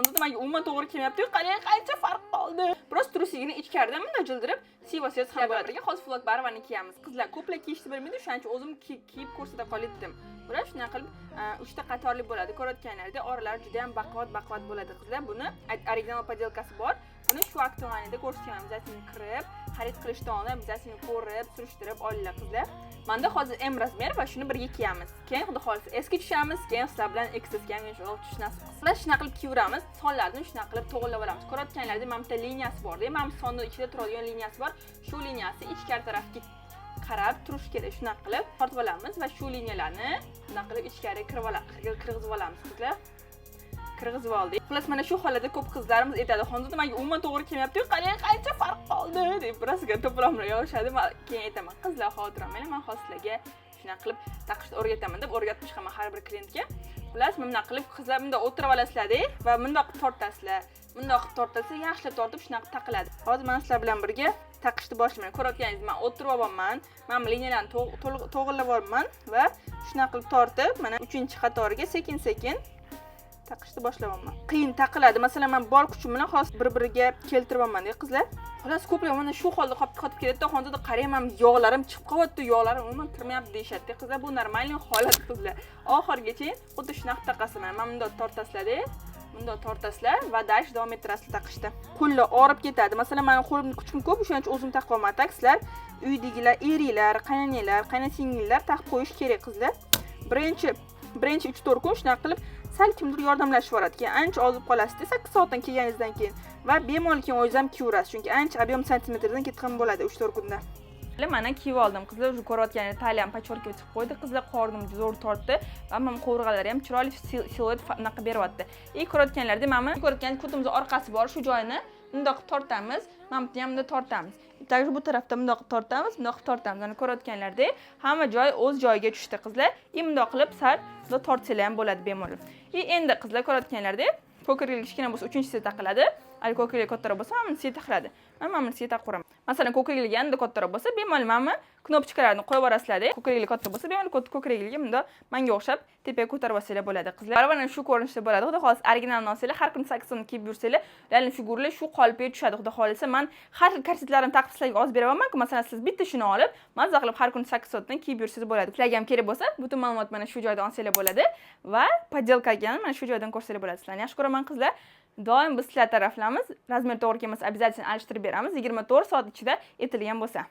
Menga umuman to'g'ri kelmayapti. Qarang, qancha farq qoldi. Biroz trusligini ichkaridan bunday jildirib, siva-siyoz ham bo'ladi. Hozir flock barvani kiyamiz. Qizlar ko'plar kiyishni bilmaydi, shuning uchun o'zim kiyib ko'rsata qoldim. Biroz shunaqa qilib 3 ta qatorli bo'ladi. Ko'rayotganlaringizda oralari juda ham baquvvat bo'ladi qizlar. Buni original podelkasi bor. Buni shu aktualida ko'rsatganman. Bizasini kirib, xarid qilishdan oldin bizasini ko'rib, surishtirib olinglar qizlar. Menda hozir M razmer va shuni birga kiyamiz. Keyin xudo xolisa S'ga tushamiz, keyin sizlar bilan XS ga inshaalloh tush nasib qilsa, shunaqa qilib kiyaveramiz. Sonlarni shunaqa qilib to'g'rilab olamiz. Ko'rayotganlaringizda mana bitta liniyasi bor. Mana sonni ichida turadigan liniyasi bor. Shu liniyasi ichkari tarafga qarab turish kerak. Shunaqa qilib tortib olamiz va shu liniyalarni shunaqa qilib ichkariga kirgizib olamiz qizlar. Kirgizib oldik. Xullas mana shu holada ko'p qizlarimiz aytadi, "Xonzoda, menga umuman to'g'ri kelmayapti. Qarang, qancha farq qoldi" deb birozga to'plamlar yozishadi. Men keyin aytaman, "Qizlar, xavotir olmanglar, men hozir sizlarga shunaqa qilib taqishni o'rgataman" deb o'rgatib chiqaman har bir klientga. Xullas, bunday qilib qizlar bunda o'tirib olasizlar-da va bunday qilib tortasizlar. Bunday qilib tortilsa, yaxshilab tortib shunaqa taqiladi. Hozir men sizlar bilan birga taqishni boshlayman. Ko'rayotganingiz, men o'tirib olganman. Men liniyalarni to'g'rilab olganman va shunaqa qilib tortib, mana 3-qatoriga sekin-sekin taqishni boshlamayman. Qiyin taqiladi. Masalan, men bor kuchim bilan hozir bir-biriga keltiribman-da qizlar. Xullas, ko'plar mana shu holda qotib ketadi-da, "Xonzoda, qarang, men yog'larim chiqib qolyapti, yog'larim umuman kirmayapti" deyshadi. Qizlar, bu normalniy holat qizlar. Oxirgacha xuddi shunaqa taqasizlar. Mana bunday tortasizlar-da. Bunday tortasizlar va dash davom ettirasizlar taqishda. Qo'llar og'rib ketadi. Masalan, men qo'limni kuchim ko'p, shuning uchun o'zim taqib olman. Sizlar uydagilar, eringlar, qaynonanglar, qaynasingillar taqib qo'yish kerak qizlar. Birinchi 3-4 kun shunaqa qilib sal kimdir yordamlashib boradi. Keyin ancha ozib qolasiz-da 8 soatdan kelganingizdan keyin va bemalol keyin o'zingiz ham kiyaverasiz. Chunki ancha ob'yom santimetrdan ketgan bo'ladi 3-4 kunda. Mana kiyib oldim qizlar. Shu ko'rayotganingiz taliyam pachorka chiqib qo'ydi. Qizlar qornim zo'r tortdi va men qo'rg'alari ham chiroyli siluet naqa beryapti. Ko'rayotganlarda mana ko'rayotganingiz kutimiz orqasi bor. Shu joyini bundoq qilib tortamiz. Mana bu yerda tortamiz. Takshi bu tarafda bundoq qilib tortamiz, bundoq qilib tortamiz. Mana ko'rayotganlarda hamma joy o'z joyiga tushdi qizlar. Bundoq qilib sal bundoq tortsanglar ham bo'ladi bemalol. Endi qizlar ko'rayotganlarda ko'kirlik kichkina bo'lsa 3-chisi taqiladi. Al ko'kirlik kattaroq bo'lsa hammasi taqiladi. Men mana bunisi taqib qo'raman. Masalan, ko'kirlik yanada kattaroq bo'lsa bemalol mana knopchkalarni qo'yib yuborasizlar-da. Ko'kirlik katta bo'lsa bemalol ko'kirlikga bundoq menga o'xshab tepaga ko'tarib olsanglar bo'ladi qizlar. Baribir shu ko'rinishda bo'ladi. Xudo xohlasa originalni olsanglar, har kuni 8 so'm kiyib yursanglar, real figurlar shu qolipga tushadi. Xudo xohlasa men har xil korsetlarni taqib sizlarga olib beraman-ku. Masalan, siz bitta shuni olib, mazza qilib har kuni 8 soatdan kiyib yursangiz bo'ladi. Sizlarga ham kerak bo'lsa, butun ma'lumot mana shu joydan olsanglar bo'ladi va podelkaga mana shu joydan ko'rsanglar bo'ladi. Sizlarni yaxshi ko'raman qizlar. Doim biz sizlar taraflamiz. Razmer to'g'ri kelmasa, обязательно alishtirib beramiz. 24 soat ichida etilgan bo'lsa.